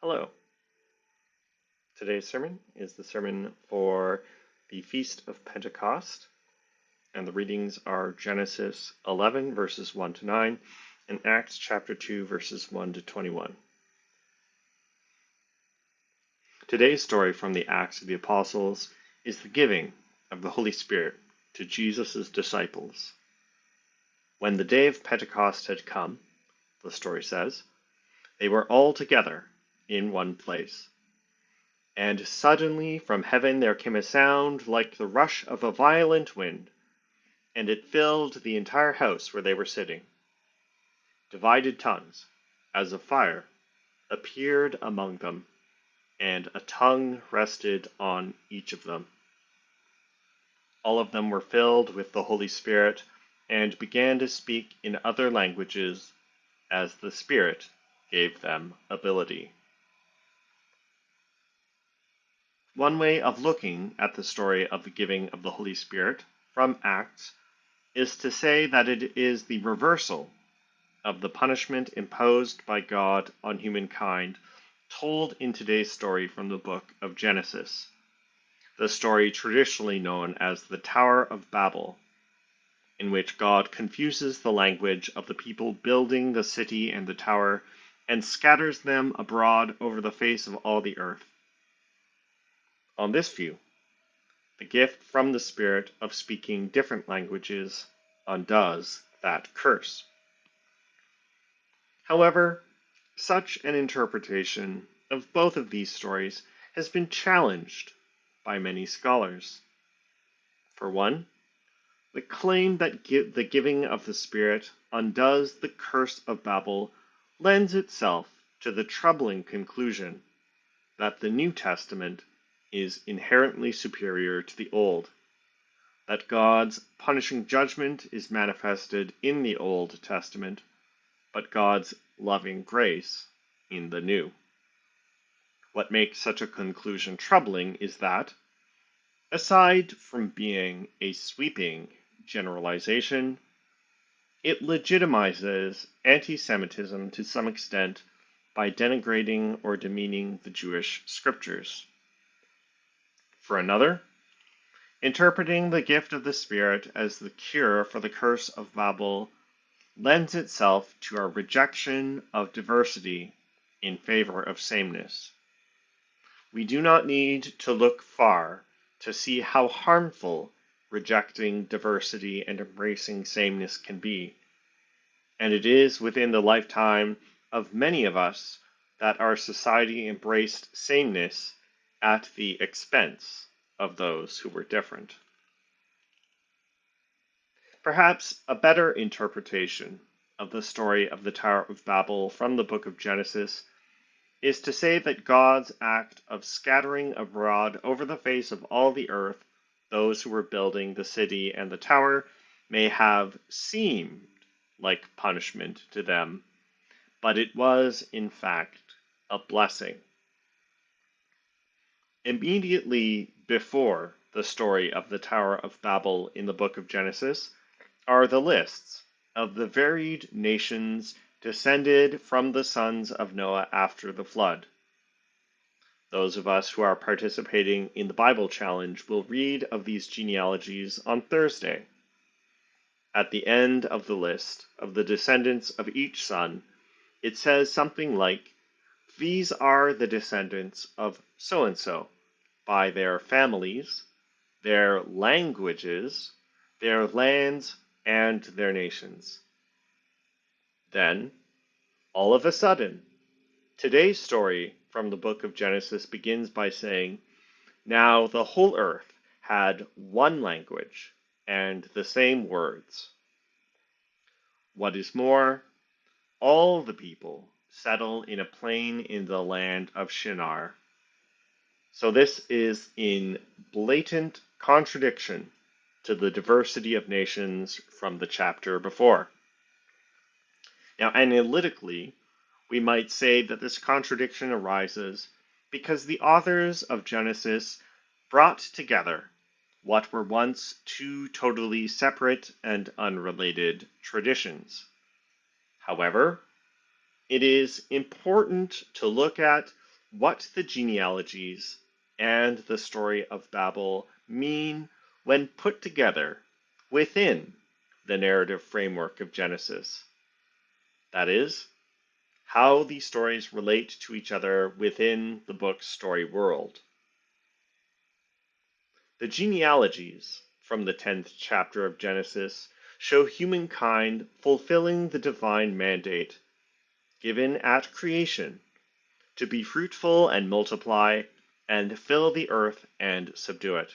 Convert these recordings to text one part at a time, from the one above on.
Hello. Today's sermon is the sermon for the Feast of Pentecost, and the readings are Genesis 11, verses 1 to 9, and Acts chapter 2, verses 1 to 21. Today's story from the Acts of the Apostles is the giving of the Holy Spirit to Jesus' disciples. When the day of Pentecost had come, the story says, they were all together in one place. And suddenly from heaven there came a sound like the rush of a violent wind, and it filled the entire house where they were sitting. Divided tongues, as of fire, appeared among them, and a tongue rested on each of them. All of them were filled with the Holy Spirit and began to speak in other languages as the Spirit gave them ability. One way of looking at the story of the giving of the Holy Spirit from Acts is to say that it is the reversal of the punishment imposed by God on humankind told in today's story from the book of Genesis, the story traditionally known as the Tower of Babel, in which God confuses the language of the people building the city and the tower and scatters them abroad over the face of all the earth. On this view, the gift from the Spirit of speaking different languages undoes that curse. However, such an interpretation of both of these stories has been challenged by many scholars. For one, the claim that the giving of the Spirit undoes the curse of Babel lends itself to the troubling conclusion that the New Testament is inherently superior to the Old, that God's punishing judgment is manifested in the Old Testament, but God's loving grace in the New. What makes such a conclusion troubling is that, aside from being a sweeping generalization, it legitimizes anti-Semitism to some extent by denigrating or demeaning the Jewish scriptures. For another, interpreting the gift of the Spirit as the cure for the curse of Babel lends itself to our rejection of diversity in favor of sameness. We do not need to look far to see how harmful rejecting diversity and embracing sameness can be, and it is within the lifetime of many of us that our society embraced sameness at the expense of those who were different. Perhaps a better interpretation of the story of the Tower of Babel from the book of Genesis is to say that God's act of scattering abroad over the face of all the earth those who were building the city and the tower may have seemed like punishment to them, but it was, in fact, a blessing. Immediately before the story of the Tower of Babel in the book of Genesis are the lists of the varied nations descended from the sons of Noah after the flood. Those of us who are participating in the Bible Challenge will read of these genealogies on Thursday. At the end of the list of the descendants of each son, it says something like, "These are the descendants of so-and-so, by their families, their languages, their lands, and their nations." Then, all of a sudden, today's story from the book of Genesis begins by saying, "Now the whole earth had one language and the same words." What is more, all the people settle in a plain in the land of Shinar. So this is in blatant contradiction to the diversity of nations from the chapter before. Now, analytically, we might say that this contradiction arises because the authors of Genesis brought together what were once two totally separate and unrelated traditions. However, it is important to look at what the genealogies and the story of Babel mean when put together within the narrative framework of Genesis. That is, how these stories relate to each other within the book's story world. The genealogies from the 10th chapter of Genesis show humankind fulfilling the divine mandate given at creation to be fruitful and multiply and fill the earth and subdue it.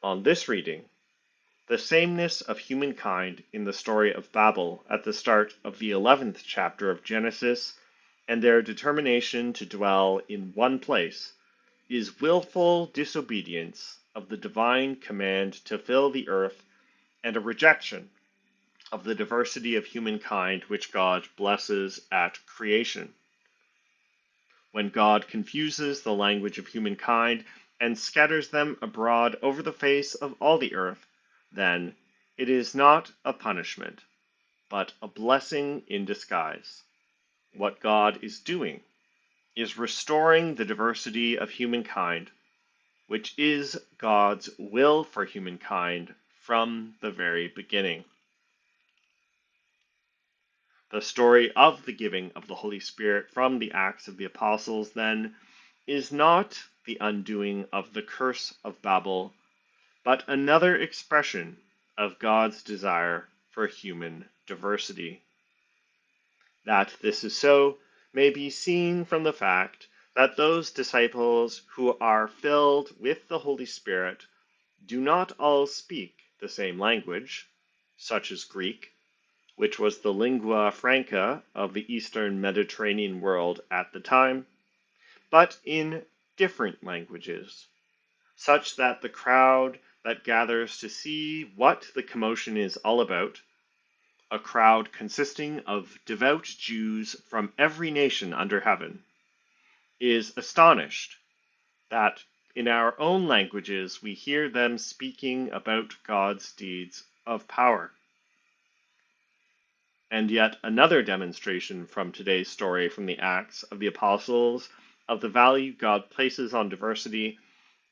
On this reading, the sameness of humankind in the story of Babel at the start of the 11th chapter of Genesis and their determination to dwell in one place is willful disobedience of the divine command to fill the earth and a rejection of the diversity of humankind which God blesses at creation. When God confuses the language of humankind and scatters them abroad over the face of all the earth, then it is not a punishment, but a blessing in disguise. What God is doing is restoring the diversity of humankind, which is God's will for humankind from the very beginning. The story of the giving of the Holy Spirit from the Acts of the Apostles, then, is not the undoing of the curse of Babel, but another expression of God's desire for human diversity. That this is so may be seen from the fact that those disciples who are filled with the Holy Spirit do not all speak the same language, such as Greek, which was the lingua franca of the Eastern Mediterranean world at the time, but in different languages, such that the crowd that gathers to see what the commotion is all about, a crowd consisting of devout Jews from every nation under heaven, is astonished that in our own languages we hear them speaking about God's deeds of power. And yet another demonstration from today's story from the Acts of the Apostles of the value God places on diversity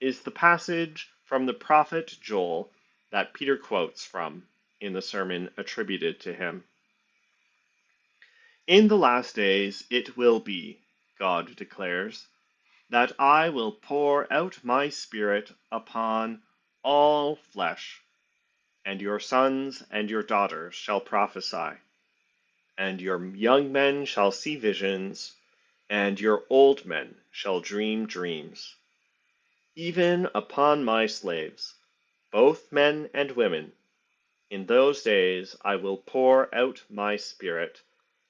is the passage from the prophet Joel that Peter quotes from in the sermon attributed to him. In the last days it will be, God declares, that I will pour out my Spirit upon all flesh, and your sons and your daughters shall prophesy, and your young men shall see visions, and your old men shall dream dreams. Even upon my slaves, both men and women, in those days I will pour out my Spirit,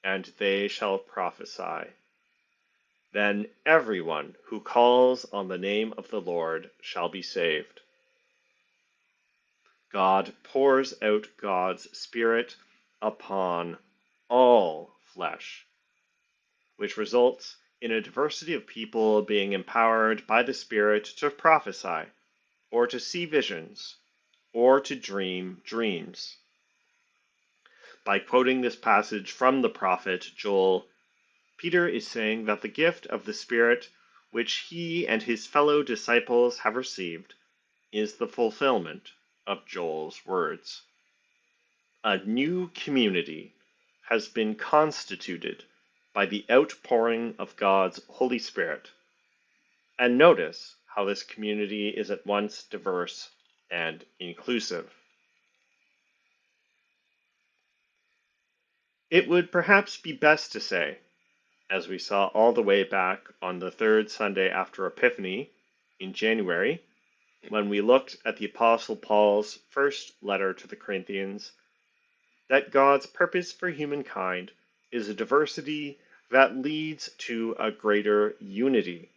and they shall prophesy. Then everyone who calls on the name of the Lord shall be saved. God pours out God's Spirit upon all flesh, which results in a diversity of people being empowered by the Spirit to prophesy, or to see visions, or to dream dreams. By quoting this passage from the prophet Joel, Peter is saying that the gift of the Spirit, which he and his fellow disciples have received, is the fulfillment of Joel's words. A new community has been constituted by the outpouring of God's Holy Spirit. And notice how this community is at once diverse and inclusive. It would perhaps be best to say, as we saw all the way back on the third Sunday after Epiphany in January, when we looked at the Apostle Paul's first letter to the Corinthians, that God's purpose for humankind is a diversity that leads to a greater unity.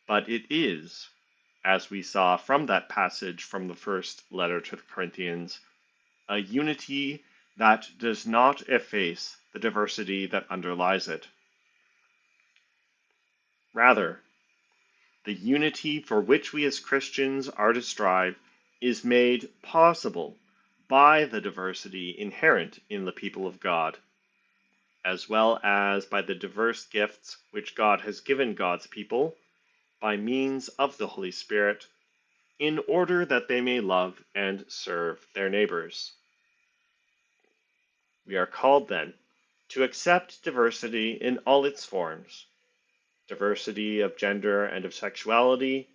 But it is, as we saw from that passage from the first letter to the Corinthians, a unity that does not efface the diversity that underlies it. Rather, the unity for which we as Christians are to strive is made possible by the diversity inherent in the people of God. as well as by the diverse gifts which God has given God's people by means of the Holy Spirit, in order that they may love and serve their neighbors. We are called, then, to accept diversity in all its forms: diversity of gender and of sexuality,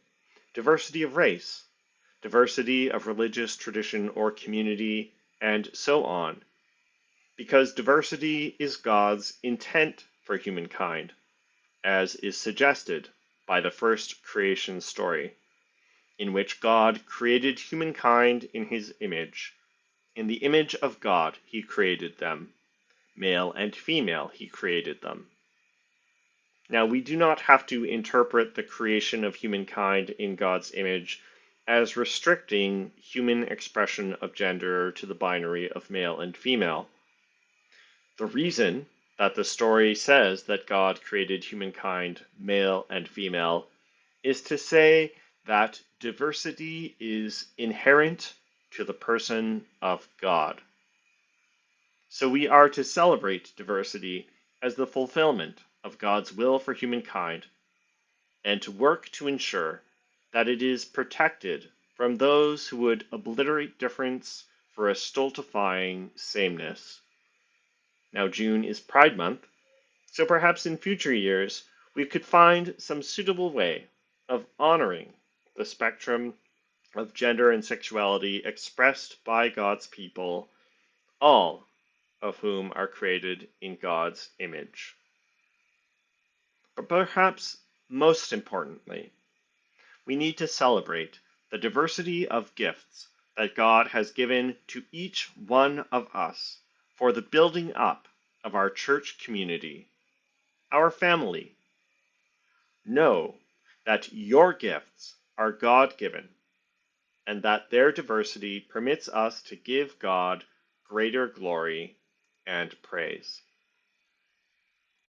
diversity of race, diversity of religious tradition or community, and so on, because diversity is God's intent for humankind, as is suggested by the first creation story, in which God created humankind in his image. In the image of God he created them. Male and female he created them. Now, we do not have to interpret the creation of humankind in God's image as restricting human expression of gender to the binary of male and female. The reason that the story says that God created humankind male and female is to say that diversity is inherent to the person of God. So we are to celebrate diversity as the fulfillment of God's will for humankind, and to work to ensure that it is protected from those who would obliterate difference for a stultifying sameness. Now, June is Pride Month, so perhaps in future years we could find some suitable way of honoring the spectrum of gender and sexuality expressed by God's people, all of whom are created in God's image. But perhaps most importantly, we need to celebrate the diversity of gifts that God has given to each one of us for the building up of our church community, our family. Know that your gifts are God-given, and that their diversity permits us to give God greater glory and praise.